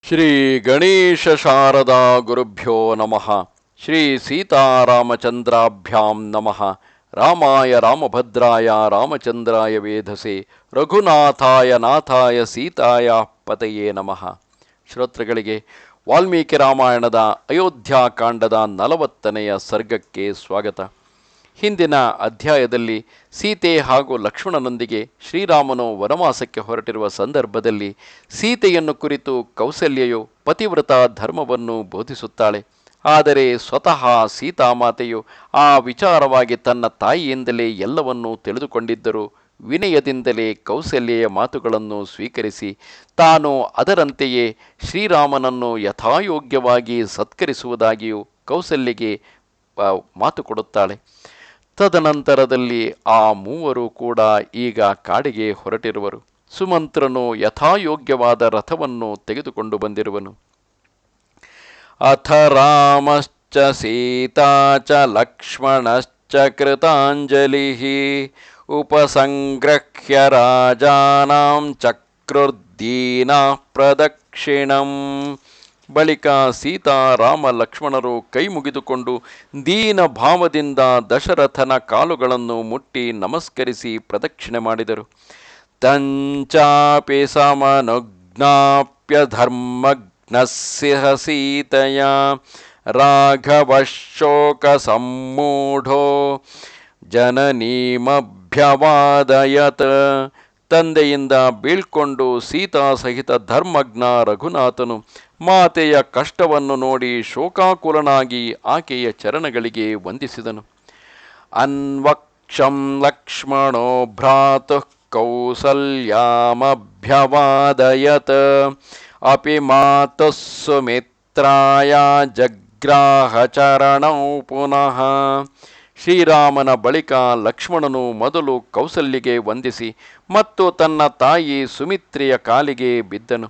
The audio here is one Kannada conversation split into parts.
ಶ್ರೀ ಗಣೇಶ ಶಾರದಾ ಗುರುಭ್ಯೋ ನಮಃ. ಶ್ರೀ ಸೀತಾರಾಮಚಂದ್ರಾಭ್ಯಾಂ ನಮಃ. ರಾಮಾಯ ರಾಮಭದ್ರಾಯ ರಾಮಚಂದ್ರಾಯ ವೇಧಸೆ ರಘುನಾಥಾಯ ನಾಥಾಯ ಸೀತಾಯ ಪತಯೇ ನಮಃ. ಶ್ರೋತೃಗಳಿಗೆ ವಾಲ್ಮೀಕಿ ರಾಮಾಯಣದ ಅಯೋಧ್ಯಾಕಾಂಡದ 40ನೆಯ ಸರ್ಗಕ್ಕೆ ಸ್ವಾಗತ. ಹಿಂದಿನ ಅಧ್ಯಾಯದಲ್ಲಿ ಸೀತೆ ಹಾಗೂ ಲಕ್ಷ್ಮಣನೊಂದಿಗೆ ಶ್ರೀರಾಮನು ವನವಾಸಕ್ಕೆ ಹೊರಟಿರುವ ಸಂದರ್ಭದಲ್ಲಿ ಸೀತೆಯನ್ನು ಕುರಿತು ಕೌಸಲ್ಯೆಯು ಪತಿವ್ರತ ಧರ್ಮವನ್ನು ಬೋಧಿಸುತ್ತಾಳೆ. ಆದರೆ ಸ್ವತಃ ಸೀತಾಮಾತೆಯು ಆ ವಿಚಾರವಾಗಿ ತನ್ನ ತಾಯಿಯಿಂದಲೇ ಎಲ್ಲವನ್ನೂ ತಿಳಿದುಕೊಂಡಿದ್ದರೂ ವಿನಯದಿಂದಲೇ ಕೌಸಲ್ಯೆಯ ಮಾತುಗಳನ್ನು ಸ್ವೀಕರಿಸಿ ತಾನು ಅದರಂತೆಯೇ ಶ್ರೀರಾಮನನ್ನು ಯಥಾಯೋಗ್ಯವಾಗಿ ಸತ್ಕರಿಸುವುದಾಗಿಯೂ ಕೌಸಲ್ಯೆಗೆ ಮಾತು ಕೊಡುತ್ತಾಳೆ. ತದನಂತರದಲ್ಲಿ ಆ ಮೂವರು ಕೂಡ ಈಗ ಕಾಡಿಗೆ ಹೊರಟಿರುವರು. ಸುಮಂತ್ರನು ಯಥಾಯೋಗ್ಯವಾದ ರಥವನ್ನು ತೆಗೆದುಕೊಂಡು ಬಂದಿರುವನು. ಅಥ ರಾಮಶ್ಚ ಸೀತಾ ಚ ಲಕ್ಷ್ಮಣಶ್ಚ ಕೃತಾಂಜಲಿ ಉಪಸಂಗ್ರಹ್ಯ ರಾಜಾನಾಂ ಚಕ್ರುರ್ದೀನಾ ಪ್ರದಕ್ಷಿಣಂ. ಬಳಿಕ ಸೀತಾ ರಾಮ ಲಕ್ಷ್ಮಣರು ಕೈ ಮುಗಿದುಕೊಂಡು ದೀನ ಭಾವದಿಂದ ದಶರಥನ ಕಾಲುಗಳನ್ನು ಮುಟ್ಟಿ ನಮಸ್ಕರಿಸಿ ಪ್ರದಕ್ಷಿಣೆ ಮಾಡಿದರು. ತಂಚಾಪಿ ಸಮನುಜ್ಞಾಪ್ಯ ಧರ್ಮಜ್ಞಸ್ಯ ಸೀತೆಯ ರಾಘವ ಶೋಕ ಸಮ್ಮೂಢೋ ಜನನೀಮಭ್ಯವಾದಯತ್. ತಂದೆಯಿಂದ ಬೀಳ್ಕೊಂಡು ಸೀತಾ ಸಹಿತ ಧರ್ಮಜ್ಞ ರಘುನಾಥನು ಮಾತೆಯ ಕಷ್ಟವನ್ನು ನೋಡಿ ಶೋಕಾಕುಲನಾಗಿ ಆಕೆಯ ಚರಣಗಳಿಗೆ ವಂದಿಸಿದನು. ಅನ್ವಕ್ಷಂ ಲಕ್ಷ್ಮಣೋ ಭ್ರಾತುಃ ಕೌಸಲ್ಯಾಮಭ್ಯವಾದಯತ್ ಅಪಿ ಮಾತುಃ ಸುಮಿತ್ರಾಯ ಜಗ್ರಾಹ ಚರಣೌ ಪುನಃ. ಶ್ರೀರಾಮನ ಬಳಿಕ ಲಕ್ಷ್ಮಣನು ಮೊದಲು ಕೌಸಲ್ಯಗೆ ವಂದಿಸಿ ಮತ್ತು ತನ್ನ ತಾಯಿ ಸುಮಿತ್ರೆಯ ಕಾಲಿಗೆ ಬಿದ್ದನು.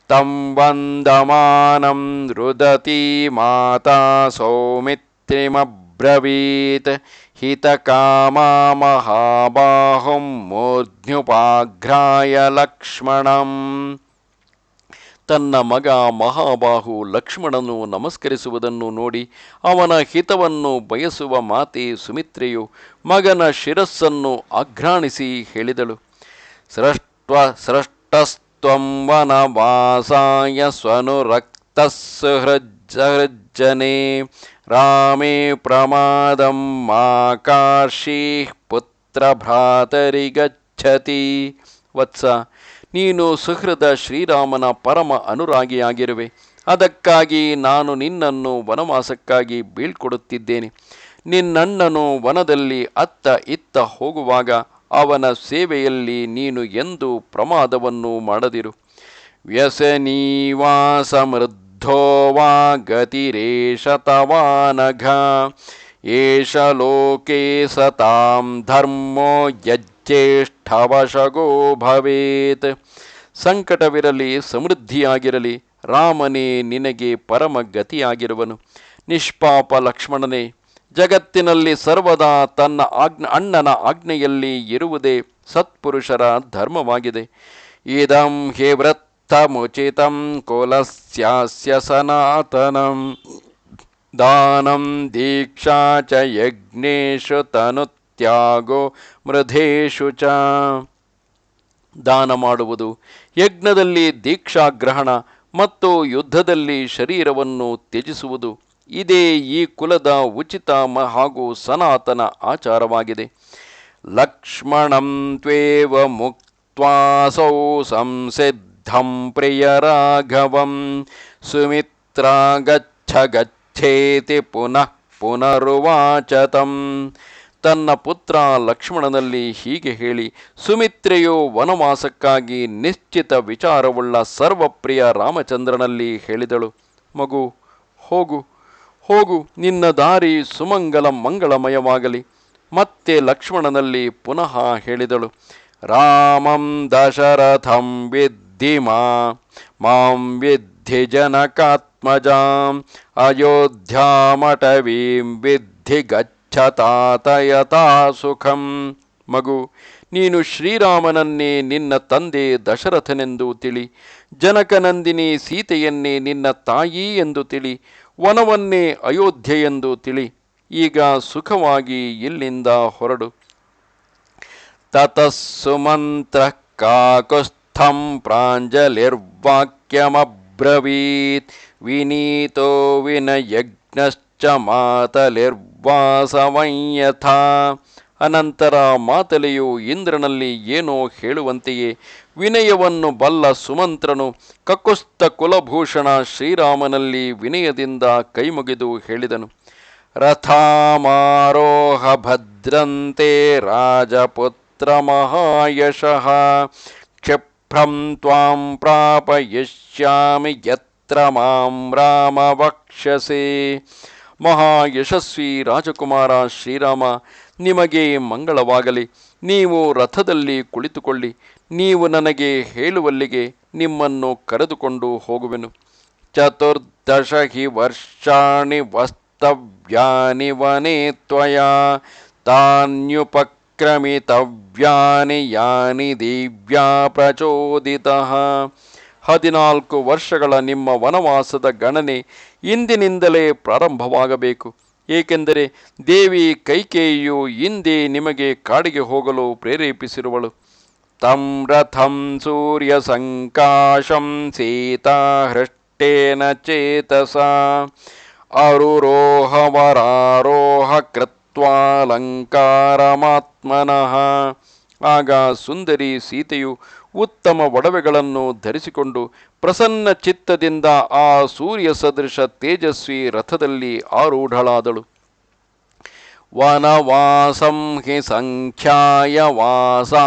ತಂ ವಂದಮಾನಂ ರುದತಿ ಮಾತಾ ಸೌಮಿತ್ರಿಮಬ್ರವೀತ್ ಹಿತಕಾಮಾ ಮಹಾಬಾಹುಂ ಮೂರ್ಧ್ಯುಪಾಘ್ರಾಯ ಲಕ್ಷ್ಮಣಂ. ತನ್ನ ಮಗ ಮಹಾಬಾಹು ಲಕ್ಷ್ಮಣನು ನಮಸ್ಕರಿಸುವುದನ್ನು ನೋಡಿ ಅವನ ಹಿತವನ್ನು ಬಯಸುವ ಮಾತೆ ಸುಮಿತ್ರೆಯು ಮಗನ ಶಿರಸ್ಸನ್ನು ಆಘ್ರಾಣಿಸಿ ಹೇಳಿದಳು. ಸ್ರಷ್ಟಸ್ತ್ವಂ ವನವಾಸಾಯ ಸ್ವನುರಕ್ತಸ್ಸೃಜ್ಜನೆ ರಾಮೇ ಪ್ರಮಾದಂ ಮಾಕಾರ್ಷೀಃ ಪುತ್ರ ಭ್ರಾತರಿಗಚ್ಚತಿ. ವತ್ಸ, ನೀನು ಸುಹೃದ ಶ್ರೀರಾಮನ ಪರಮ ಅನುರಾಗಿಯಾಗಿರುವೆ. ಅದಕ್ಕಾಗಿ ನಾನು ನಿನ್ನನ್ನು ವನವಾಸಕ್ಕಾಗಿ ಬೀಳ್ಕೊಡುತ್ತಿದ್ದೇನೆ. ನಿನ್ನಣ್ಣನು ವನದಲ್ಲಿ ಅತ್ತ ಇತ್ತ ಹೋಗುವಾಗ ಅವನ ಸೇವೆಯಲ್ಲಿ ನೀನು ಎಂದೂ ಪ್ರಮಾದವನ್ನು ಮಾಡದಿರು. ವ್ಯಸನೀವಾ ಸಮೃದ್ಧೋ ವಾ ಗತಿರೇಷ ತವಾನಘ ಏಷ ಲೋಕೆ ಸತಾಂ ಧರ್ಮೋ ಯಜ್ಜೇಷ್ಠವಶಗೋ ಭವೇತ್. ಸಂಕಟವಿರಲಿ ಸಮೃದ್ಧಿಯಾಗಿರಲಿ ರಾಮನೇ ನಿನಗೆ ಪರಮ ಗತಿಯಾಗಿರುವನು. ನಿಷ್ಪಾಪ ಲಕ್ಷ್ಮಣನೇ, ಜಗತ್ತಿನಲ್ಲಿ ಸರ್ವದಾ ತನ್ನ ಅಣ್ಣನ ಆಜ್ಞೆಯಲ್ಲಿ ಇರುವುದೇ ಸತ್ಪುರುಷರ ಧರ್ಮವಾಗಿದೆ. ಇದಂ ಹಿ ವೃತ್ತಮುಚಿತಂ ಕುಲಸ್ಯಾಸ್ಯ ಸನಾತನಂ ದಾನಂ ದೀಕ್ಷಾ ಚ ಯಜ್ಞೇಶು ತನುತ್ಯಾಗೋ ಮೃಧೇಶು ಚ. ದಾನ ಮಾಡುವುದು, ಯಜ್ಞದಲ್ಲಿ ದೀಕ್ಷಾಗ್ರಹಣ ಮತ್ತು ಯುದ್ಧದಲ್ಲಿ ಶರೀರವನ್ನು ತ್ಯಜಿಸುವುದು ಇದೇ ಈ ಕುಲದ ಉಚಿತ ಹಾಗೂ ಸನಾತನ ಆಚಾರವಾಗಿದೆ. ಲಕ್ಷ್ಮಣಂ ತ್ವೇವ ಮುಕ್ತ್ವಾಸೌ ಸಂಸಿದ್ಧಂ ಪ್ರಿಯ ರಾಘವಂ ಸುಮಿತ್ರಾ ಗಚ್ಚ ಗಚ್ಚೇತಿ ಪುನಃ ಪುನರುವಾಚತಂ. ತನ್ನ ಪುತ್ರ ಲಕ್ಷ್ಮಣನಲ್ಲಿ ಹೀಗೆ ಹೇಳಿ ಸುಮಿತ್ರೆಯು ವನವಾಸಕ್ಕಾಗಿ ನಿಶ್ಚಿತ ವಿಚಾರವುಳ್ಳ ಸರ್ವಪ್ರಿಯ ರಾಮಚಂದ್ರನಲ್ಲಿ ಹೇಳಿದಳು. ಮಗು, ಹೋಗು ಹೋಗು, ನಿನ್ನ ದಾರಿ ಸುಮಂಗಲ ಮಂಗಳಮಯವಾಗಲಿ. ಮತ್ತೆ ಲಕ್ಷ್ಮಣನಲ್ಲಿ ಪುನಃ ಹೇಳಿದಳು. ರಾಮಂ ದಶರಥಂ ವಿದ್ಧಿ ಮಾಂ ವಿದ್ಧಿ ಜನಕಾತ್ಮಜಾಂ ಅಯೋಧ್ಯಾಮಟವೀಂ ವಿದ್ಧಿ ಗಚ್ಚತಾತಯತಾ ಸುಖಂ. ಮಗು, ನೀನು ಶ್ರೀರಾಮನನ್ನೇ ನಿನ್ನ ತಂದೆ ದಶರಥನೆಂದು ತಿಳಿ. ಜನಕನಂದಿನಿ ಸೀತೆಯನ್ನೇ ನಿನ್ನ ತಾಯಿ ಎಂದು ತಿಳಿ, ವನವನ್ನೇ ಅಯೋಧ್ಯೆ ಎಂದು ತಿಳಿ. ಈಗ ಸುಖವಾಗಿ ಇಲ್ಲಿಂದ ಹೊರಡು. ತತಃ ಸುಮಂತ್ರಃ ಕಾಕುಸ್ಥಂ ಪ್ರಾಂಜಲಿರ್ವಾಕ್ಯಮಬ್ರವೀತ್, ವಿನೀತೋ ವಿನಯಜ್ಞಶ್ಚ ಮಾತಲಿರ್ವಾಸವಂ ಯಥಾ. ಅನಂತರ ಮಾತಲೆಯು ಇಂದ್ರನಲ್ಲಿ ಏನೋ ಹೇಳುವಂತೆಯೇ ವಿನಯವನ್ನು ಬಲ್ಲ ಸುಮಂತ್ರನು ಕಕುಸ್ಥ ಕುಲಭೂಷಣ ಶ್ರೀರಾಮನಲ್ಲಿ ವಿನಯದಿಂದ ಕೈಮುಗಿದು ಹೇಳಿದನು. ರಥಾಮಾರೋಹ ಭದ್ರಂತೆ ರಾಜಪುತ್ರ ಮಹಾಯಶಃ, ಕ್ಷಿಪ್ರಂ ತ್ವಾಂ ಪ್ರಾಪಯಿಷ್ಯಾಮಿ ಯತ್ರ ಮಾಂ ರಾಮ ವಕ್ಷ್ಯಸೆ. ಮಹಾಯಶಸ್ವಿ ರಾಜಕುಮಾರ ಶ್ರೀರಾಮ, ನಿಮಗೆ ಮಂಗಳವಾಗಲಿ. ನೀವು ರಥದಲ್ಲಿ ಕುಳಿತುಕೊಳ್ಳಿ. ನೀವು ನನಗೆ ಹೇಳುವಲ್ಲಿಗೆ ನಿಮ್ಮನ್ನು ಕರೆದುಕೊಂಡು ಹೋಗುವೆನು. ಚತುರ್ದಶ ಹಿ ವರ್ಷಾಣಿ ವಸ್ತವ್ಯಾನಿ ವನೇ ತ್ವಯಾ, ತಾನ್ಯುಪಕ್ರಮಿತವ್ಯಾನಿ ಯಾನಿ ದಿವ್ಯಾ ಪ್ರಚೋದಿತಃ. 14 ವರ್ಷಗಳ ನಿಮ್ಮ ವನವಾಸದ ಗಣನೆ ಇಂದಿನಿಂದಲೇ ಪ್ರಾರಂಭವಾಗಬೇಕು. ಏಕೆಂದರೆ ದೇವಿ ಕೈಕೇಯಿಯು ಇಂದೇ ನಿಮಗೆ ಕಾಡಿಗೆ ಹೋಗಲು ಪ್ರೇರೇಪಿಸಿರುವಳು. ತಂ ರಥಂ ಸೂರ್ಯ ಸಂಕಾಶಂ ಸೀತಾ ಹೃಷ್ಟೇನ ಚೇತಸ, ಅರುರೋಹ ವರಾರೋಹ ಕೃತ್ವಾಲಂಕಾರಮಾತ್ಮನಃ. ಆಗ ಸುಂದರಿ ಸೀತೆಯು ಉತ್ತಮ ಒಡವೆಗಳನ್ನು ಧರಿಸಿಕೊಂಡು ಪ್ರಸನ್ನ ಚಿತ್ತದಿಂದ ಆ ಸೂರ್ಯ ಸದೃಶ ತೇಜಸ್ವಿ ರಥದಲ್ಲಿ ಆರೂಢಳಾದಳು. ವನವಾಸಂ ಹಿ ಸಂಖ್ಯಾಯ ವಾಸಾಂಸ್ಯಾಭರಣಾನಿ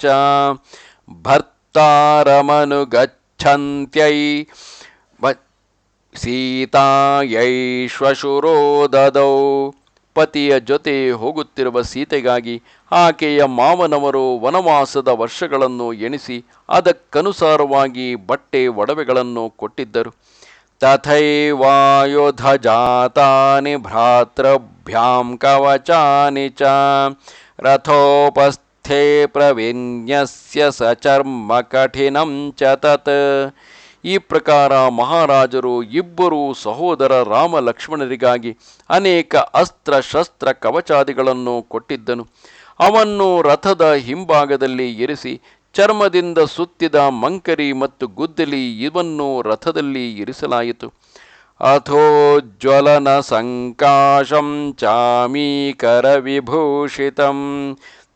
ಚ, ಭರ್ತಾರಮನುಗಚ್ಛಂತ್ಯೈ ಸೀತಾಯೈ ಶ್ವಶುರೋ ದದೌ. ಪತಿಯ ಜೊತೆ ಹೋಗುತ್ತಿರುವ ಸೀತೆಗಾಗಿ ಆಕೆಯ ಮಾವನವರು ವನವಾಸದ ವರ್ಷಗಳನ್ನು ಎಣಿಸಿ ಅದಕ್ಕನುಸಾರವಾಗಿ ಬಟ್ಟೆ ಒಡವೆಗಳನ್ನು ಕೊಟ್ಟಿದ್ದರು. ತಥೈವಾಯುಧ ಜಾತಾನಿ ಭ್ರಾತೃಭ್ಯಾಂ ಕವಚಾನಿ ಚ, ರಥೋಪಸ್ಥೆ ಪ್ರವಿನ್ಯಸ್ಯ ಸಚರ್ಮ ಕಠಿನಂ ಚ ತತ್. ಈ ಪ್ರಕಾರ ಮಹಾರಾಜರು ಇಬ್ಬರೂ ಸಹೋದರ ರಾಮ ಲಕ್ಷ್ಮಣರಿಗಾಗಿ ಅನೇಕ ಅಸ್ತ್ರ ಶಸ್ತ್ರ ಕವಚಾದಿಗಳನ್ನು ಕೊಟ್ಟಿದ್ದನು. ಅವನ್ನು ರಥದ ಹಿಂಭಾಗದಲ್ಲಿ ಇರಿಸಿ ಚರ್ಮದಿಂದ ಸುತ್ತಿದ ಮಂಕರಿ ಮತ್ತು ಗುದ್ದಲಿ ಇವನ್ನು ರಥದಲ್ಲಿ ಇರಿಸಲಾಯಿತು. ಅಥೋಜ್ವಲನ ಸಂಕಾಶಂ ಚಾಮೀಕರ ವಿಭೂಷಿತಂ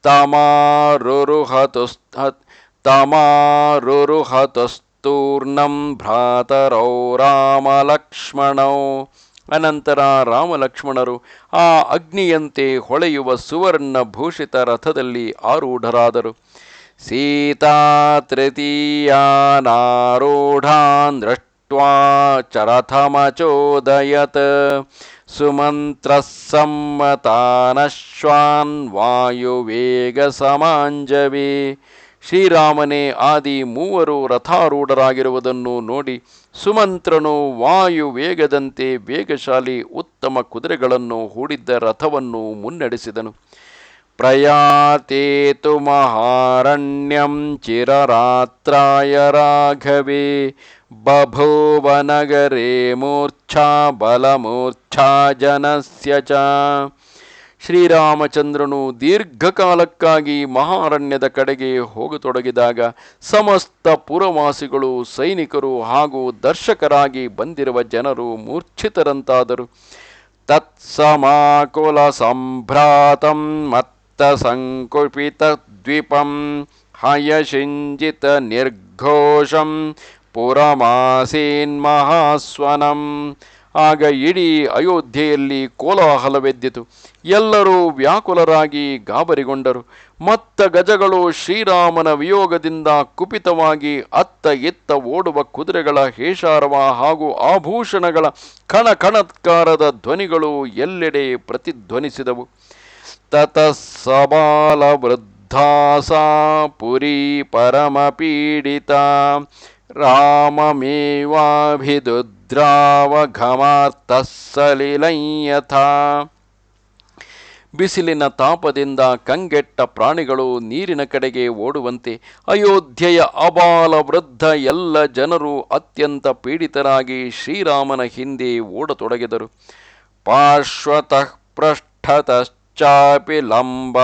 ತಮಾರುರುಹತಸ್ತೂರ್ಣಂ ಭ್ರಾತರೌ ರಾಮಲಕ್ಷ್ಮಣೌ. ಅನಂತರ ರಾಮಲಕ್ಷ್ಮಣರು ಆ ಅಗ್ನಿಯಂತೆ ಹೊಳೆಯುವ ಸುವರ್ಣ ಭೂಷಿತ ರಥದಲ್ಲಿ ಆರೂಢರಾದರು. ಸೀತಾ ತೃತೀಯಾನಾರೂಢಾನ್ ದೃಷ್ಟ್ವಾ ಚ ರಥಮಚೋದಯತ್, ಸುಮಂತ್ರಃ ಸಮ್ಮತಾನಶ್ವಾನ್ ವಾಯುವೇಗ ಸಮಾಂಜವೇ. ಶ್ರೀರಾಮನೇ ಆದಿ ಮೂವರು ರಥಾರೂಢರಾಗಿರುವುದನ್ನು ನೋಡಿ ಸುಮಂತ್ರನು ವಾಯು ವೇಗದಂತೆ ವೇಗಶಾಲಿ ಉತ್ತಮ ಕುದುರೆಗಳನ್ನು ಹೂಡಿದ್ದ ರಥವನ್ನು ಮುನ್ನಡೆಸಿದನು. ಪ್ರಯಾತೇತು ಮಹಾರಣ್ಯಂ ಚಿರರಾತ್ರಾಯ ರಾಘವೇ, ಬಭೂವ ನಗರೇ ಮೂರ್ಛಾ ಬಲಮೂರ್ಛಾ ಜನಸ್ಯ ಚ. ಶ್ರೀರಾಮಚಂದ್ರನು ದೀರ್ಘಕಾಲಕ್ಕಾಗಿ ಮಹಾರಣ್ಯದ ಕಡೆಗೆ ಹೋಗತೊಡಗಿದಾಗ ಸಮಸ್ತ ಪುರವಾಸಿಗಳು, ಸೈನಿಕರು ಹಾಗೂ ದರ್ಶಕರಾಗಿ ಬಂದಿರುವ ಜನರು ಮೂರ್ಛಿತರಂತಾದರು. ತತ್ಸಮಾಕುಲ ಸಂಭ್ರಾತಂ ಮತ್ತ ಸಂಕುಪಿತ ದ್ವೀಪಂ ಹಯಶಿಂಜಿತ ನಿರ್ಘೋಷಂ ಪುರಮಾಸೀನ್ ಮಹಾಸ್ವನಂ. ಆಗ ಇಡೀ ಅಯೋಧ್ಯೆಯಲ್ಲಿ ಕೋಲಾಹಲವೆದ್ದಿತು. ಎಲ್ಲರೂ ವ್ಯಾಕುಲರಾಗಿ ಗಾಬರಿಗೊಂಡರು. ಮತ್ತ ಗಜಗಳು ಶ್ರೀರಾಮನ ವಿಯೋಗದಿಂದ ಕುಪಿತವಾಗಿ ಅತ್ತ ಇತ್ತ ಓಡುವ ಕುದುರೆಗಳ ಹೇಷಾರವ ಹಾಗೂ ಆಭೂಷಣಗಳ ಕಣಕಣತ್ಕಾರದ ಧ್ವನಿಗಳು ಎಲ್ಲೆಡೆ ಪ್ರತಿಧ್ವನಿಸಿದವು. ತತಃ ಸಬಾಲ ವೃದ್ಧಾಸಾ ಪುರಿ ಪರಮಪೀಡಿತ, ರಾಮಮೇವಾಭಿದುದ್ರಾವ ಘಮಾರ್ತಃ ಸಲಿಲಂ ಯಥಾ. ಬಿಸಿಲಿನ ತಾಪದಿಂದ ಕಂಗೆಟ್ಟ ಪ್ರಾಣಿಗಳು ನೀರಿನ ಕಡೆಗೆ ಓಡುವಂತೆ ಅಯೋಧ್ಯೆಯ ಅಬಾಲ ವೃದ್ಧ ಎಲ್ಲ ಜನರು ಅತ್ಯಂತ ಪೀಡಿತರಾಗಿ ಶ್ರೀರಾಮನ ಹಿಂದೆ ಓಡತೊಡಗಿದರು. ಪಾರ್ಶ್ವತಃ ಪೃಷ್ಠತಶ್ಚಾಪಿ ಲಂಬಮಾನಾಸ್ತದುನ್ಮುಖಾಃ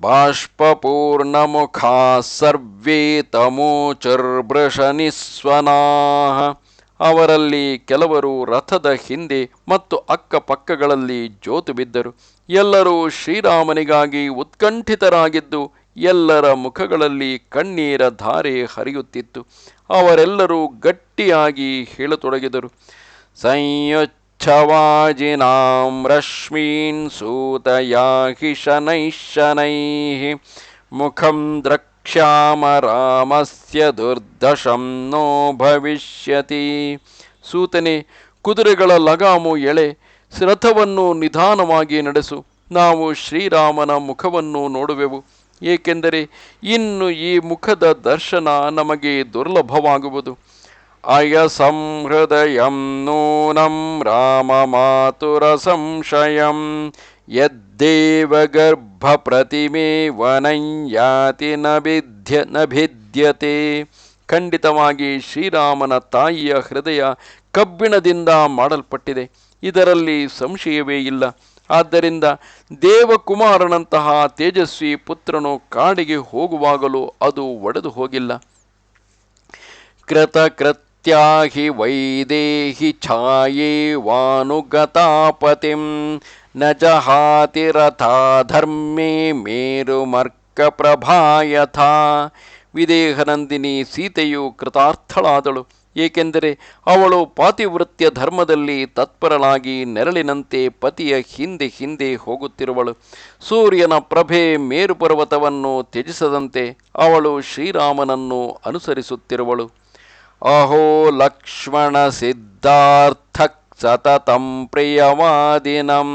ಬಾಷ್ಪಪೂರ್ಣಮುಖಾ ಸರ್ವೇ ತಮೂಚುರ್ಬೃಷನಿಸ್ವನಾಃ. ಅವರಲ್ಲಿ ಕೆಲವರು ರಥದ ಹಿಂದೆ ಮತ್ತು ಅಕ್ಕಪಕ್ಕಗಳಲ್ಲಿ ಜೋತು ಬಿದ್ದರು. ಎಲ್ಲರೂ ಶ್ರೀರಾಮನಿಗಾಗಿ ಉತ್ಕಂಠಿತರಾಗಿದ್ದು ಎಲ್ಲರ ಮುಖಗಳಲ್ಲಿ ಕಣ್ಣೀರ ಧಾರೆ ಹರಿಯುತ್ತಿತ್ತು. ಅವರೆಲ್ಲರೂ ಗಟ್ಟಿಯಾಗಿ ಹೇಳತೊಡಗಿದರು. ಸಂಯುಚ್ಛವಾಜಿನಾಂ ರಶ್ಮೀನ್ ಸೂತಯಾಹಿ ಶನೈಃ ಶನೈಃ ಮುಖಂ ದ್ರಕ್ಷ್ಯಾಮ ರಾಮಸ್ಯ ದುರ್ದಶಂ ನೋ ಭವಿಷ್ಯತಿ. ಸೂತನೆ, ಕುದುರೆಗಳ ಲಗಾಮು ಎಳೆ, ರಥವನ್ನು ನಿಧಾನವಾಗಿ ನಡೆಸು. ನಾವು ಶ್ರೀರಾಮನ ಮುಖವನ್ನು ನೋಡುವೆವು, ಏಕೆಂದರೆ ಇನ್ನು ಈ ಮುಖದ ದರ್ಶನ ನಮಗೆ ದುರ್ಲಭವಾಗುವುದು. ಅಯಸಂಹೃದಯಂ ನೂನಂ ರಾಮ ಮಾತುರ ಸಂಶಯಂ ಯದ್ದೇವ ಗರ್ಭ ಪ್ರತಿಮೆ ವನಂಯಾತಿ ನಭಿದ್ಯತೆ. ಖಂಡಿತವಾಗಿ ಶ್ರೀರಾಮನ ತಾಯಿಯ ಹೃದಯ ಕಬ್ಬಿಣದಿಂದ ಮಾಡಲ್ಪಟ್ಟಿದೆ, ಇದರಲ್ಲಿ ಸಂಶಯವೇ ಇಲ್ಲ. ಆದ್ದರಿಂದ ದೇವಕುಮಾರನಂತಹ ತೇಜಸ್ವಿ ಪುತ್ರನು ಕಾಡಿಗೆ ಹೋಗುವಾಗಲೂ ಅದು ಒಡೆದು ಹೋಗಿಲ್ಲ. ಕೃತಕೃತ್ಯಾಹಿ ವೈದೇಹಿ ಛಾಯೇ ವಾನುಗತಾಪತಿಂ ನ ಜಹಾತಿ ರಥಾಧರ್ಮೇ ಮೇರುಮರ್ಕ ಪ್ರಭಾಯಥಾ. ವಿದೇಹನಂದಿನಿ ಸೀತೆಯು ಕೃತಾರ್ಥಳಾದಳು, ಏಕೆಂದರೆ ಅವಳು ಪಾತಿವೃತ್ಯ ಧರ್ಮದಲ್ಲಿ ತತ್ಪರಳಾಗಿ ನೆರಳಿನಂತೆ ಪತಿಯ ಹಿಂದೆ ಹಿಂದೆ ಹೋಗುತ್ತಿರುವಳು. ಸೂರ್ಯನ ಪ್ರಭೆ ಮೇರುಪರ್ವತವನ್ನು ತ್ಯಜಿಸದಂತೆ ಅವಳು ಶ್ರೀರಾಮನನ್ನು ಅನುಸರಿಸುತ್ತಿರುವಳು. ಅಹೋ ಲಕ್ಷ್ಮಣ ಸಿದ್ಧಾರ್ಥ ಸತತಂ ಪ್ರಿಯವಾದಿನಂ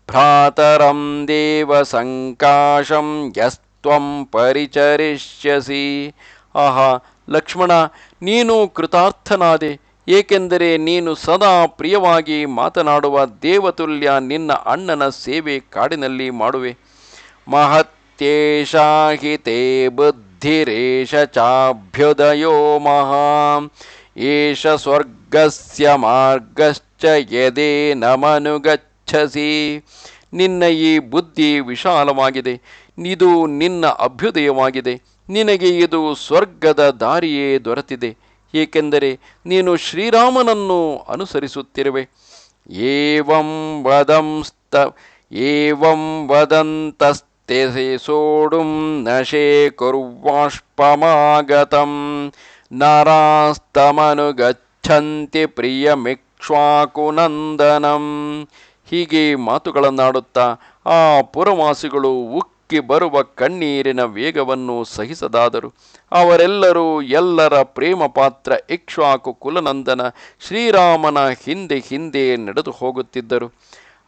ಭ್ರಾತರಂ ದೇವ ಸಂಕಾಶಂ ಯಸ್ತ್ವಂ ಪರಿಚರಿಷ್ಯಸಿ. ಆಹಾ ಲಕ್ಷ್ಮಣ, ನೀನು ಕೃತಾರ್ಥನಾದೆ, ಏಕೆಂದರೆ ನೀನು ಸದಾ ಪ್ರಿಯವಾಗಿ ಮಾತನಾಡುವ ದೇವತುಲ್ಯ ನಿನ್ನ ಅಣ್ಣನ ಸೇವೆ ಕಾಡಿನಲ್ಲಿ ಮಾಡುವೆ. ಮಹತ್ಯೇಷಾ ಹಿ ತೇ ಬುದ್ಧಿರೇಷ ಚಾಭ್ಯುದಯೋ ಮಹಾಂ ಏಷ ಸ್ವರ್ಗಸ್ಯ ಮಾರ್ಗಶ್ಚ ಯದೇನ ಮನುಗಚ್ಛಸಿ. ನಿನ್ನ ಈ ಬುದ್ಧಿ ವಿಶಾಲವಾಗಿದೆ, ಇದು ನಿನ್ನ ಅಭ್ಯುದಯವಾಗಿದೆ. ನಿನಗೆ ಇದು ಸ್ವರ್ಗದ ದಾರಿಯೇ ದೊರೆತಿದೆ, ಏಕೆಂದರೆ ನೀನು ಶ್ರೀರಾಮನನ್ನು ಅನುಸರಿಸುತ್ತಿರುವೆ. ಏವಂ ವದಂತಸ್ತೆ ಸೋಡುಂ ನಶೇ ಕುರ್ವಾಷ್ಪಮಾಗತಂ ನರಾಸ್ತಮನುಗಚ್ಛಂತಿ ಪ್ರಿಯಮಿಕ್ಷ್ವಾಕುನಂದನಂ. ಹೀಗೆ ಮಾತುಗಳನ್ನಾಡುತ್ತಾ ಆ ಪುರವಾಸಿಗಳು ಬರುವ ಕಣ್ಣೀರಿನ ವೇಗವನ್ನು ಸಹಿಸದಾದರು. ಅವರೆಲ್ಲರೂ ಎಲ್ಲರ ಪ್ರೇಮ ಪಾತ್ರ ಇಕ್ಷ್ವಾಕು ಕುಲನಂದನ ಶ್ರೀರಾಮನ ಹಿಂದೆ ಹಿಂದೆ ನಡೆದು ಹೋಗುತ್ತಿದ್ದರು.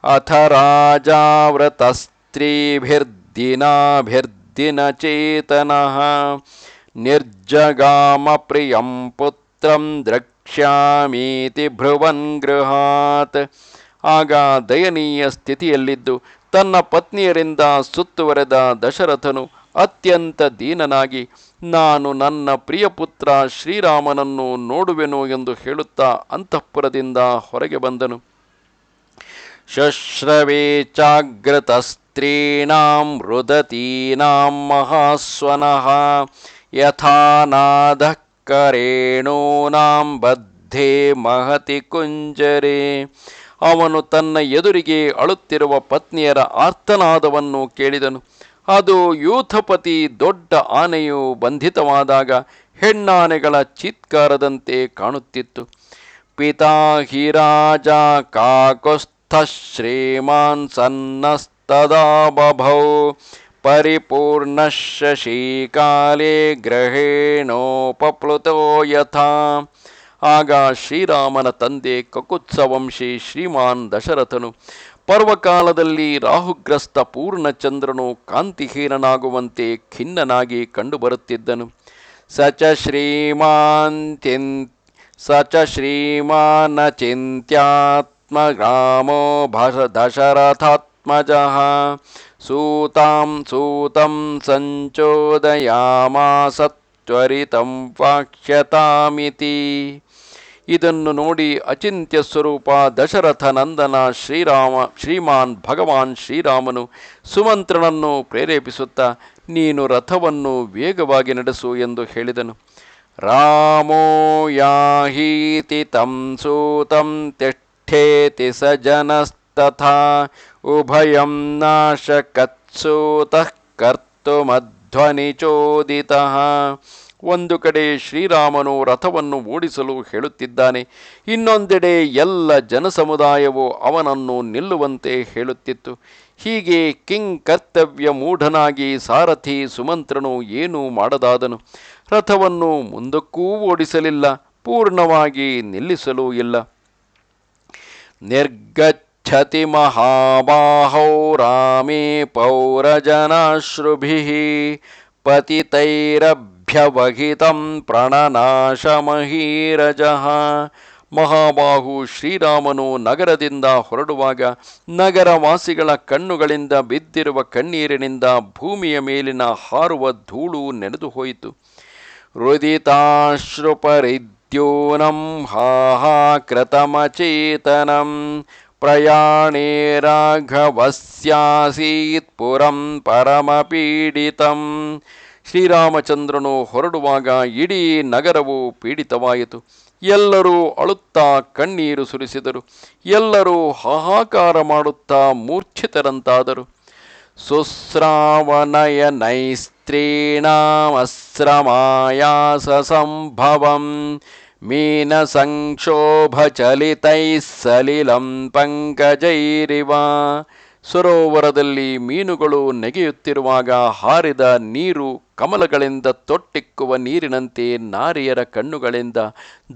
ಅಥ ರಾಜಾವೃತ ಸ್ತ್ರೀಭಿರ್ದಿನಾಭಿರ್ದಿನ ಚೇತನಃ ನಿರ್ಜಗಾಮ ಪ್ರಿಯಂ ಪುತ್ರಂ ದ್ರಕ್ಷ್ಯಾಮೀತಿ ಭ್ರುವನ್ ಗೃಹಾತ್. ಆಗ ದಯನೀಯ ಸ್ಥಿತಿಯಲ್ಲಿದ್ದು ತನ್ನ ಪತ್ನಿಯರಿಂದ ಸುತ್ತುವರೆದ ದಶರಥನು ಅತ್ಯಂತ ದೀನನಾಗಿ, ನಾನು ನನ್ನ ಪ್ರಿಯಪುತ್ರ ಶ್ರೀರಾಮನನ್ನು ನೋಡುವೆನು ಎಂದು ಹೇಳುತ್ತಾ ಅಂತಃಪುರದಿಂದ ಹೊರಗೆ ಬಂದನು. ಶಶ್ರವೇ ಚಾಗ್ರತ ಸ್ತ್ರೀಣಾಂ ರುದತೀನಾಂ ಮಹಾಸ್ವನಃ ಯಥಾ ನಾದಃ ಕರೇಣೂನಾಂ ಬದ್ಧೇ ಮಹತಿ ಕುಂಜರೇ. ಅವನು ತನ್ನ ಎದುರಿಗೆ ಅಳುತ್ತಿರುವ ಪತ್ನಿಯರ ಆರ್ತನಾದವನ್ನು ಕೇಳಿದನು. ಅದು ಯೂಥಪತಿ ದೊಡ್ಡ ಆನೆಯು ಬಂಧಿತವಾದಾಗ ಹೆಣ್ಣಾನೆಗಳ ಚೀತ್ಕಾರದಂತೆ ಕಾಣುತ್ತಿತ್ತು. ಪಿತಾ ಹಿ ರಾಜ ಕಾಕುಸ್ಥ ಶ್ರೀಮಾನ್ ಸನ್ನಸ್ತದಾ ಬಭೌ ಪರಿಪೂರ್ಣ ಶಶೀಕಾಲೇ ಗ್ರಹೇಣೋಪಪ್ಲುತೋ ಯಥಾ. ಆಗ ಶ್ರೀರಾಮನ ತಂದೆ ಕಕುತ್ಸವಂಶಿ ಶ್ರೀಮಾನ್ ದಶರಥನು ಪರ್ವಕಾಲದಲ್ಲಿ ರಾಹುಗ್ರಸ್ತ ಪೂರ್ಣಚಂದ್ರನು ಕಾಂತಿಹೀನನಾಗುವಂತೆ ಖಿನ್ನನಾಗಿ ಕಂಡುಬರುತ್ತಿದ್ದನು. ಸ ಚ ಶ್ರೀಮಾನ ಚಿಂತ್ಯಾತ್ ರಾಮೋ ದಶರಥಾತ್ಮಜಃ ಸೂತಂ ಸಂಚೋದಯಾಮಾಸ ತ್ವರಿತಂ ವಾಕ್ಷ್ಯತಾಮಿತಿ. ಇದನ್ನು ನೋಡಿ ಅಚಿಂತ್ಯ ಸ್ವರೂಪ ದಶರಥ ನಂದನ ಶ್ರೀಮಾನ್ ಭಗವಾನ್ ಶ್ರೀರಾಮನು ಸುಮಂತ್ರನನ್ನು ಪ್ರೇರೇಪಿಸುತ್ತಾ, ನೀನು ರಥವನ್ನು ವೇಗವಾಗಿ ನಡೆಸು ಎಂದು ಹೇಳಿದನು. ರಾಮೋ ಯಾಹೀತಿ ತಂ ಸೂತಂ ತಿಷ್ಠೇತಿ ಸ ಜನಸ್ತಥಾ ಉಭಯಂ ನಾಶಕತ್ಸೂತಃ ಕರ್ತುಮಧ್ವನಿಚೋದಿತಃ. ಒಂದು ಕಡೆ ಶ್ರೀರಾಮನು ರಥವನ್ನು ಓಡಿಸಲು ಹೇಳುತ್ತಿದ್ದಾನೆ, ಇನ್ನೊಂದೆಡೆ ಎಲ್ಲ ಜನಸಮುದಾಯವು ಅವನನ್ನು ನಿಲ್ಲುವಂತೆ ಹೇಳುತ್ತಿತ್ತು. ಹೀಗೆ ಕರ್ತವ್ಯ ಮೂಢನಾಗಿ ಸಾರಥಿ ಸುಮಂತ್ರನು ಏನೂ ಮಾಡದಾದನು. ರಥವನ್ನು ಮುಂದಕ್ಕೂ ಓಡಿಸಲಿಲ್ಲ, ಪೂರ್ಣವಾಗಿ ನಿಲ್ಲಿಸಲೂ ಇಲ್ಲ. ನಿರ್ಗಚ್ಛತಿ ಮಹಾಬಾಹೋ ರಾಮೇ ಪೌರಜನಾಶ್ರುಭಿಃ ಪತಿತೈರಭ್ಯವಹಿತಂ ಪ್ರಣನಾಶಮಹೀರಜಃ. ಮಹಾಬಾಹು ಶ್ರೀರಾಮನು ನಗರದಿಂದ ಹೊರಡುವಾಗ ನಗರವಾಸಿಗಳ ಕಣ್ಣುಗಳಿಂದ ಬಿದ್ದಿರುವ ಕಣ್ಣೀರಿನಿಂದ ಭೂಮಿಯ ಮೇಲಿನ ಹಾರುವ ಧೂಳು ನೆನೆದು ಹೋಯಿತು. ರುದಿತಾಶ್ರುಪರಿದ್ಯೂನಂ ಹಾಹಾಕೃತಮಚೇತನಂ ಪ್ರಯಾಣೇ ರಾಘವಸ್ಯಾಸೀತ್ ಪುರಂ ಪರಮಪೀಡಿತಂ. ಶ್ರೀರಾಮಚಂದ್ರನು ಹೊರಡುವಾಗ ಇಡೀ ನಗರವು ಪೀಡಿತವಾಯಿತು. ಎಲ್ಲರೂ ಅಳುತ್ತಾ ಕಣ್ಣೀರು ಸುರಿಸಿದರು. ಎಲ್ಲರೂ ಹಾಹಾಕಾರ ಮಾಡುತ್ತಾ ಮೂರ್ಛಿತರಂತಾದರು. ಸುಸ್ರಾವನಯನೈಸ್ತ್ರೀಣಾಮಸ್ರಮಾಯಾಸ ಸಂಭವಂ ಮೀನಸಂಕ್ಷೋಭಚಲಿತೈಃ ಸಲಿಲಂ ಪಂಕಜೈರಿವ. ಸರೋವರದಲ್ಲಿ ಮೀನುಗಳು ನೆಗೆಯುತ್ತಿರುವಾಗ ಹಾರಿದ ನೀರು ಕಮಲಗಳಿಂದ ತೊಟ್ಟಿಕ್ಕುವ ನೀರಿನಂತೆ ನಾರಿಯರ ಕಣ್ಣುಗಳಿಂದ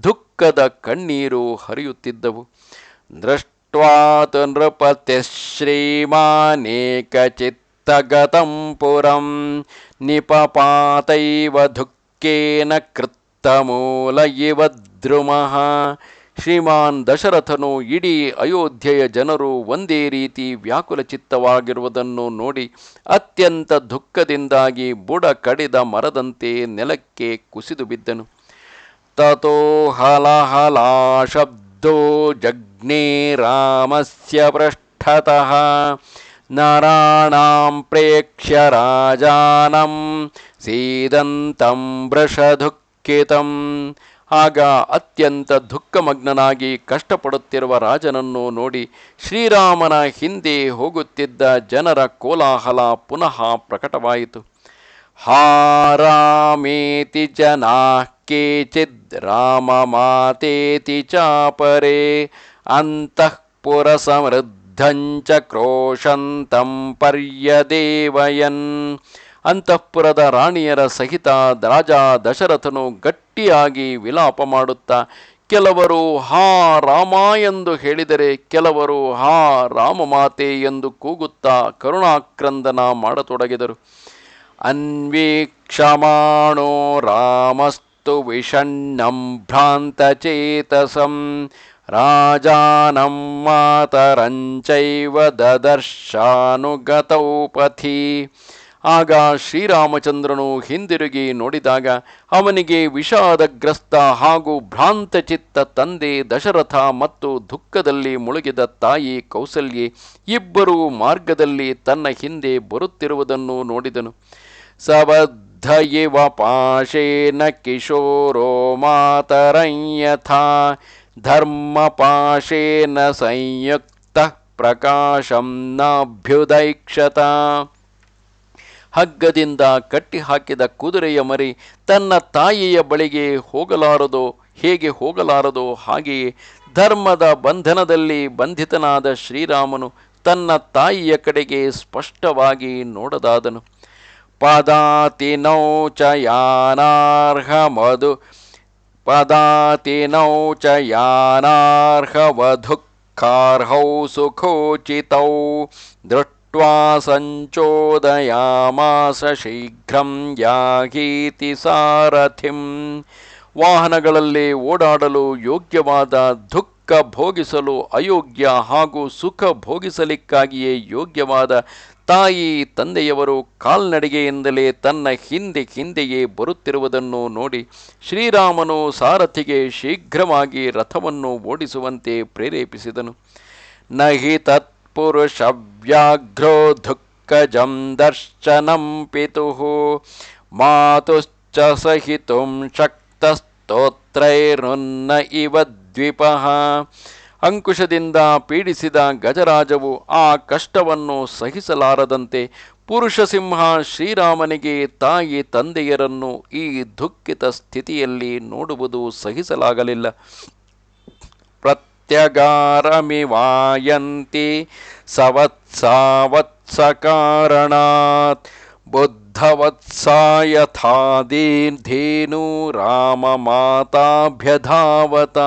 ದುಃಖದ ಕಣ್ಣೀರು ಹರಿಯುತ್ತಿದ್ದವು. ದೃಷ್ಟ್ವಾತ್ ನೃಪತಿಃ ಶ್ರೀಮಾನೇಕಚಿತ್ತಗತಂ ಪುರಂ ನಿಪಪಾತೈವ ದುಃಖೇನ ಕೃತ್ತಮೂಲ ಇವ ದ್ರುಮಃ. ಶ್ರೀಮಾನ್ ದಶರಥನು ಇಡೀ ಅಯೋಧ್ಯೆಯ ಜನರು ಒಂದೇ ರೀತಿ ವ್ಯಾಕುಲ ಚಿತ್ತವಾಗಿರುವುದನ್ನು ನೋಡಿ ಅತ್ಯಂತ ದುಃಖದಿಂದಾಗಿ ಬುಡ ಕಡಿದ ಮರದಂತೆ ನೆಲಕ್ಕೆ ಕುಸಿದು ಬಿದ್ದನು. ತತೋ ಹಲಹಲಾ ಶಬ್ದೋ ಜಗ್ನೇ ರಾಮಸ್ಯ ಪೃಷ್ಠತಃ ನರಾಣಾಂ ಪ್ರೇಕ್ಷ್ಯ ರಾಜಾನಂ ಸೀದಂತಂ ವೃಷದುಃಖಿತಂ. ಆಗ ಅತ್ಯಂತ ದುಃಖಮಗ್ನನಾಗಿ ಕಷ್ಟಪಡುತ್ತಿರುವ ರಾಜನನ್ನು ನೋಡಿ ಶ್ರೀರಾಮನ ಹಿಂದೆ ಹೋಗುತ್ತಿದ್ದ ಜನರ ಕೋಲಾಹಲ ಪುನಃ ಪ್ರಕಟವಾಯಿತು. ಹಾ ರಾಮೇತಿ ಜನಾಃ ಕೇಚಿದ್ ರಾಮಮಾತೇತಿ ಚಾಪರೇ ಅಂತಃಪುರ ಸಮೃದ್ಧಂಚ ಕ್ರೋಶಂತಂ ಪರ್ಯದೇವಯನ್. ಅಂತಃಪುರದ ರಾಣಿಯರ ಸಹಿತ ರಾಜ ದಶರಥನು ಗಟ್ಟಿಯಾಗಿ ವಿಲಾಪ ಮಾಡುತ್ತಾ, ಕೆಲವರು ಹಾ ರಾಮ ಎಂದು ಹೇಳಿದರೆ ಕೆಲವರು ಹಾ ರಾಮಮಾತೆ ಎಂದು ಕೂಗುತ್ತಾ ಕರುಣಾಕ್ರಂದನ ಮಾಡತೊಡಗಿದರು. ಅನ್ವೀಕ್ಷಮಾಣೋ ರಾಮಸ್ತು ವಿಷಣ್ಣಂ ಭ್ರಾಂತಚೇತಸಂ ರಾಜಾನಂ ಮಾತರಂಚೈವ ದದರ್ಶಾನುಗತೌ ಪಥಿ. ಆಗ ಶ್ರೀರಾಮಚಂದ್ರನು ಹಿಂದಿರುಗಿ ನೋಡಿದಾಗ ಅವನಿಗೆ ವಿಷಾದಗ್ರಸ್ತ ಹಾಗೂ ಭ್ರಾಂತಚಿತ್ತ ತಂದೆ ದಶರಥ ಮತ್ತು ದುಃಖದಲ್ಲಿ ಮುಳುಗಿದ ತಾಯಿ ಕೌಸಲ್ಯೆ ಇಬ್ಬರೂ ಮಾರ್ಗದಲ್ಲಿ ತನ್ನ ಹಿಂದೆ ಬರುತ್ತಿರುವುದನ್ನು ನೋಡಿದನು. ಸಬದ್ಧ ಇವ ಪಾಶೇನ ಕಿಶೋರೋ ಮಾತರಯ್ಯಥಾ ಧರ್ಮಪಾಶೇನ ಸಂಯುಕ್ತ ಪ್ರಕಾಶಂ ನಾಭ್ಯುದೈಕ್ಷತ. ಹಗ್ಗದಿಂದ ಕಟ್ಟಿ ಹಾಕಿದ ಕುದುರೆಯ ಮರಿ ತನ್ನ ತಾಯಿಯ ಬಳಿಗೆ ಹೇಗೆ ಹೋಗಲಾರದೋ ಹಾಗೆಯೇ ಧರ್ಮದ ಬಂಧನದಲ್ಲಿ ಬಂಧಿತನಾದ ಶ್ರೀರಾಮನು ತನ್ನ ತಾಯಿಯ ಕಡೆಗೆ ಸ್ಪಷ್ಟವಾಗಿ ನೋಡದಾದನು. ಪದಾತಿ ನೌಚಯಾನಾರ್ಹವಧುಃಖಾರ್ಹೌ ಸುಖೋಚಿತೌ ದೃಷ್ಟ್ವಾ ಸಂಚೋದಯಾಮಾಸ ಶೀಘ್ರಂ ಯಾಗೀತಿ ಸಾರಥಿಂ. ವಾಹನಗಳಲ್ಲಿ ಓಡಾಡಲು ಯೋಗ್ಯವಾದ ದುಃಖ ಭೋಗಿಸಲು ಅಯೋಗ್ಯ ಹಾಗೂ ಸುಖ ಭೋಗಿಸಲಿಕ್ಕಾಗಿಯೇ ಯೋಗ್ಯವಾದ ತಾಯಿ ತಂದೆಯವರು ಕಾಲ್ನಡಿಗೆಯಿಂದಲೇ ತನ್ನ ಹಿಂದೆಯೇ ಬರುತ್ತಿರುವುದನ್ನು ನೋಡಿ ಶ್ರೀರಾಮನು ಸಾರಥಿಗೆ ಶೀಘ್ರವಾಗಿ ರಥವನ್ನು ಓಡಿಸುವಂತೆ ಪ್ರೇರೇಪಿಸಿದನು. ನಹಿ ತತ್ಪುರುಷ ವ್ಯಾಘ್ರೋ ದುಃಖಜಂ ದರ್ಶನಂ ಪಿತುಃ ಮಾತುಶ್ಚ ಸಹಿತುಂ ಶಕ್ತಸ್ತೋತ್ರೈರ್ನುನ್ನ ಇವ ದ್ವಿಪಃ. ಅಂಕುಶದಿಂದ ಪೀಡಿಸಿದ ಗಜರಾಜವು ಆ ಕಷ್ಟವನ್ನು ಸಹಿಸಲಾರದಂತೆ ಪುರುಷಸಿಂಹ ಶ್ರೀರಾಮನಿಗೆ ತಾಯಿ ತಂದೆಯರನ್ನು ಈ ದುಃಖಿತ ಸ್ಥಿತಿಯಲ್ಲಿ ನೋಡುವುದು ಸಹಿಸಲಾಗಲಿಲ್ಲ. ಪ್ರತ್ಯಗಾರಮಿವಾಯಂತಿ ಸವತ್ಸಾವತ್ಸಕಾರಣಾತ್ ಬುದ್ಧವತ್ಸಾಯ ಥಾಧೇನು ರಾಮ ಮಾತಾಭ್ಯಧಾವತ.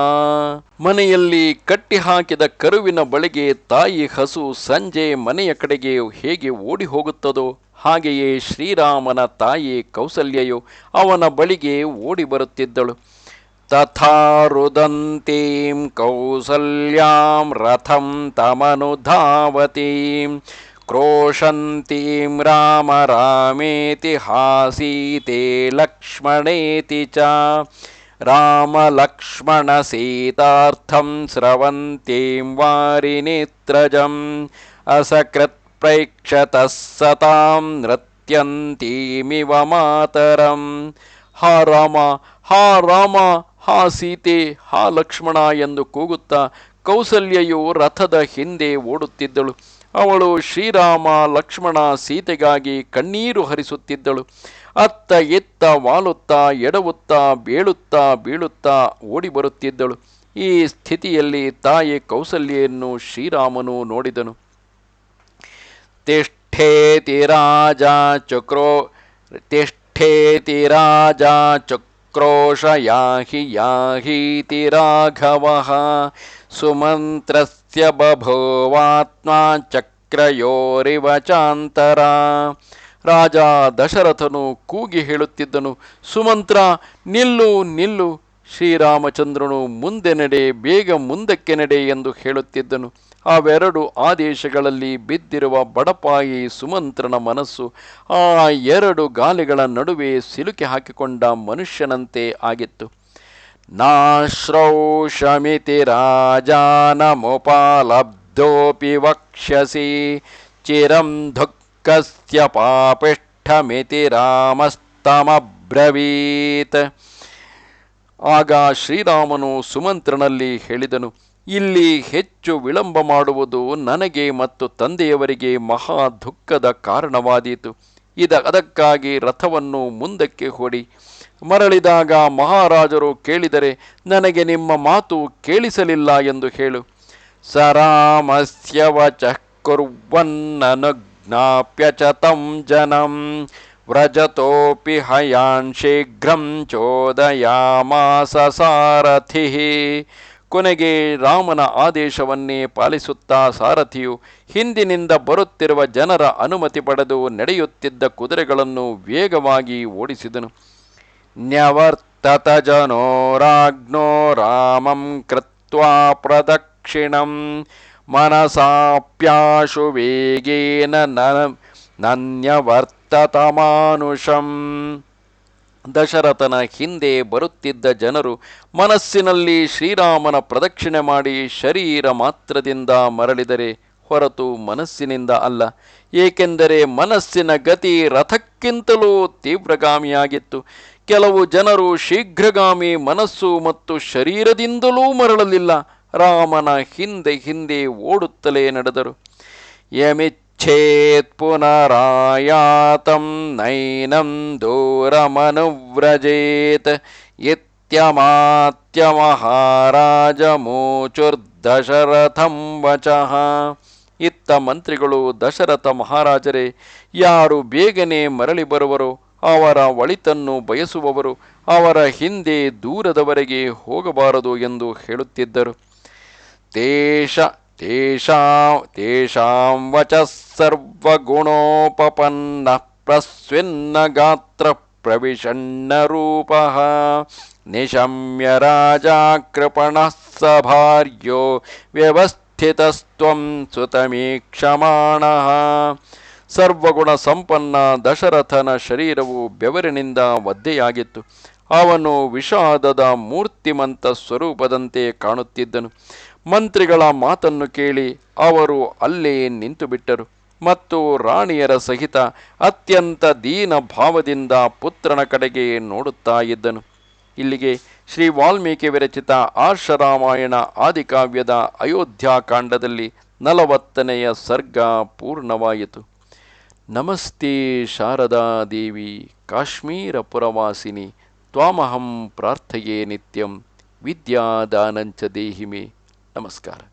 ಮನೆಯಲ್ಲಿ ಕಟ್ಟಿಹಾಕಿದ ಕರುವಿನ ಬಳಿಗೆ ತಾಯಿ ಹಸು ಸಂಜೆ ಮನೆಯ ಕಡೆಗೆ ಹೇಗೆ ಓಡಿ ಹೋಗುತ್ತದೋ ಹಾಗೆಯೇ ಶ್ರೀರಾಮನ ತಾಯಿ ಕೌಸಲ್ಯೆಯು ಅವನ ಬಳಿಗೆ ಓಡಿ ಬರುತ್ತಿದ್ದಳು. ತಥಾ ರುದಂತೀಂ ಕೌಸಲ್ಯಾಂ ರಥಂ ತಮನುಧಾವತೀಂ ಕ್ರೋಶಂತೀಂ ರಾಮ ರಾಮೇತಿ ಹಾಸೀತೆ ಲಕ್ಷ್ಮಣೇತಿ ಚ. ರಾಮ ಲಕ್ಷ್ಮಣ ಸೀತಾರ್ಥಂ ಸ್ರವಂತೀಂ ವಾರಿನೇತ್ರಜಂ ಅಸಕೃತ್ ಪ್ರೈಕ್ಷತಃ ಸತಾಂ ನೃತ್ಯಂತೀಮಿವ ಮಾತರಂ. ಹಾ ರಾಮ, ಹಾ ರಾಮ, ಹಾ ಸೀತೆ, ಹಾ ಲಕ್ಷ್ಮಣ ಎಂದು ಕೂಗುತ್ತಾ ಕೌಸಲ್ಯೆಯು ರಥದ ಹಿಂದೆ ಓಡುತ್ತಿದ್ದಳು. ಅವಳು ಶ್ರೀರಾಮ ಲಕ್ಷ್ಮಣ ಸೀತೆಗಾಗಿ ಕಣ್ಣೀರು ಹರಿಸುತ್ತಿದ್ದಳು. ಅತ್ತ ಎತ್ತ ವಾಲುತ್ತಾ ಎಡವುತ್ತಾ ಬೀಳುತ್ತಾ ಓಡಿ ಬರುತ್ತಿದ್ದಳು. ಈ ಸ್ಥಿತಿಯಲ್ಲಿ ತಾಯಿ ಕೌಸಲ್ಯೆಯನ್ನು ಶ್ರೀರಾಮನು ನೋಡಿದನು. ತಿಷ್ಠೇತಿ ರಾಜ ಚಕ್ರೋಶ ಯಾಹೀತಿ ರಾಘವಃ ಸುಮಂತ್ರಸ್ಯ ಬಭೂವಾತ್ಮ ಚಕ್ರಯೋರಿವ ಚಾಂತರ. ರಾಜ ದಶರಥನು ಕೂಗಿ ಹೇಳುತ್ತಿದ್ದನು, ಸುಮಂತ್ರ ನಿಲ್ಲು ನಿಲ್ಲು. ಶ್ರೀರಾಮಚಂದ್ರನು ಮುಂದೆ ನಡೆ, ಬೇಗ ಮುಂದಕ್ಕೆ ನಡೆ ಎಂದು ಹೇಳುತ್ತಿದ್ದನು. ಅವೆರಡು ಆದೇಶಗಳಲ್ಲಿ ಬಿದ್ದಿರುವ ಬಡಪಾಯಿ ಸುಮಂತ್ರನ ಮನಸ್ಸು ಆ ಎರಡು ಗಾಲಿಗಳ ನಡುವೆ ಸಿಲುಕಿ ಹಾಕಿಕೊಂಡ ಮನುಷ್ಯನಂತೆ ಆಗಿತ್ತು. ನಾಶ್ರೌಷಮಿತಿ ರಾಜಾನಮುಪಾಲಬ್ಧೋಪಿ ವಕ್ಷ್ಯಸಿ ಚಿರಂ ದುಃಖಸ್ಯ ಪಾಪಿಷ್ಠಮಿತಿ ರಾಮಸ್ತಮಬ್ರವೀತ್. ಆಗ ಶ್ರೀರಾಮನು ಸುಮಂತ್ರನಲ್ಲಿ ಹೇಳಿದನು, ಇಲ್ಲಿ ಹೆಚ್ಚು ವಿಳಂಬ ಮಾಡುವುದು ನನಗೆ ಮತ್ತು ತಂದೆಯವರಿಗೆ ಮಹಾ ದುಃಖದ ಕಾರಣವಾದೀತು. ಅದಕ್ಕಾಗಿ ರಥವನ್ನು ಮುಂದಕ್ಕೆ ಹೊಡಿ. ಮರಳಿದಾಗ ಮಹಾರಾಜರು ಕೇಳಿದರೆ ನನಗೆ ನಿಮ್ಮ ಮಾತು ಕೇಳಿಸಲಿಲ್ಲ ಎಂದು ಹೇಳು. ಸರಾಮಸ್ಯ ವಚಃ ಕುರ್ವನ್ನನುಜ್ಞಾಪ್ಯ ಚ ತಂ ಜನಂ ವ್ರಜತೋಪಿ ಹಯಾನ್ ಶೀಘ್ರಂ ಚೋದಯಾಮಾಸ ಸಾರಥಿಃ. ಕೊನೆಗೆ ರಾಮನ ಆದೇಶವನ್ನೇ ಪಾಲಿಸುತ್ತಾ ಸಾರಥಿಯು ಹಿಂದಿನಿಂದ ಬರುತ್ತಿರುವ ಜನರ ಅನುಮತಿ ಪಡೆದು ನಡೆಯುತ್ತಿದ್ದ ಕುದುರೆಗಳನ್ನು ವೇಗವಾಗಿ ಓಡಿಸಿದನು. ನ್ಯವರ್ತತ ಜನೋ ರಾಜ್ಞೋ ರಾಮಂ ಕೃತ್ವಾ ಪ್ರದಕ್ಷಿಣಂ ಮನಸಾಪ್ಯಾಶು ವೇಗೇನ ನನ್ಯವರ್ತತ ಮಾನುಷಂ. ದಶರಥನ ಹಿಂದೆ ಬರುತ್ತಿದ್ದ ಜನರು ಮನಸ್ಸಿನಲ್ಲಿ ಶ್ರೀರಾಮನ ಪ್ರದಕ್ಷಿಣೆ ಮಾಡಿ ಶರೀರ ಮಾತ್ರದಿಂದ ಮರಳಿದರೆ ಹೊರತು ಮನಸ್ಸಿನಿಂದ ಅಲ್ಲ. ಏಕೆಂದರೆ ಮನಸ್ಸಿನ ಗತಿ ರಥಕ್ಕಿಂತಲೂ ತೀವ್ರಗಾಮಿಯಾಗಿತ್ತು. ಕೆಲವು ಜನರು ಶೀಘ್ರಗಾಮಿ ಮನಸ್ಸು ಮತ್ತು ಶರೀರದಿಂದಲೂ ಮರಳಲಿಲ್ಲ. ರಾಮನ ಹಿಂದೆ ಓಡುತ್ತಲೇ ನಡೆದರು. ಯಮಿಚ್ಛೇತ್ ಪುನರಾಯಾತಂ ನೈನಂ ದೂರಮನುವ್ರಜೇತ್ ಇತ್ಯಮಾತ್ಯ ಮಹಾರಾಜ ಮೂಚುರ್ದಶರಥಂ ವಚಃ. ಇತ್ತ ಮಂತ್ರಿಗಳು, ದಶರಥ ಮಹಾರಾಜರೇ, ಯಾರು ಬೇಗನೆ ಮರಳಿ ಬರುವರೋ ಅವರ ಒಳಿತನ್ನು ಬಯಸುವವರು ಅವರ ಹಿಂದೆ ದೂರದವರೆಗೆ ಹೋಗಬಾರದು ಎಂದು ಹೇಳುತ್ತಿದ್ದರು. ತೇಷಾಂ ವಚಃ ಸರ್ವಗುಣೋಪಪನ್ನ ಪ್ರಸ್ವಿನ್ನ ಗಾತ್ರ ಪ್ರವಿಶನ್ನರೂಪಃ ನಿಶಮ್ಯ ರಾಜಾ ಕೃಪಣಃ ಸ ಭಾರ್ಯೋ ವ್ಯವಸ್ಥಿತಸ್ತ್ವಂ ಸುತಮೀಕ್ಷಮಾಣಃ. ಸರ್ವಗುಣ ಸಂಪನ್ನ ದಶರಥನ ಶರೀರವು ಬೆವರಿನಿಂದ ಒದ್ದೆಯಾಗಿತ್ತು. ಅವನು ವಿಷಾದದ ಮೂರ್ತಿಮಂತ ಸ್ವರೂಪದಂತೆ ಕಾಣುತ್ತಿದ್ದನು. ಮಂತ್ರಿಗಳ ಮಾತನ್ನು ಕೇಳಿ ಅವರು ಅಲ್ಲೇ ನಿಂತು ಬಿಟ್ಟರು ಮತ್ತು ರಾಣಿಯರ ಸಹಿತ ಅತ್ಯಂತ ದೀನ ಭಾವದಿಂದ ಪುತ್ರನ ಕಡೆಗೆ ನೋಡುತ್ತಾ ಇದ್ದನು. ಇಲ್ಲಿಗೆ ಶ್ರೀ ವಾಲ್ಮೀಕಿ ವಿರಚಿತ ಆರ್ಷರಾಮಾಯಣ ಆದಿಕಾವ್ಯದ ಅಯೋಧ್ಯಾಕಾಂಡದಲ್ಲಿ 40ನೆಯ ಸರ್ಗ ಪೂರ್ಣವಾಯಿತು. ನಮಸ್ತೆ ಶಾರದಾ ದೇವಿ ಕಾಶ್ಮೀರ ಪುರವಾಸಿನಿ ತ್ವಾಮಹಂ ಪ್ರಾರ್ಥಯೇ ನಿತ್ಯಂ ವಿದ್ಯಾದಾನಂಚ ದೇಹಿ ಮೇ. ನಮಸ್ಕಾರ.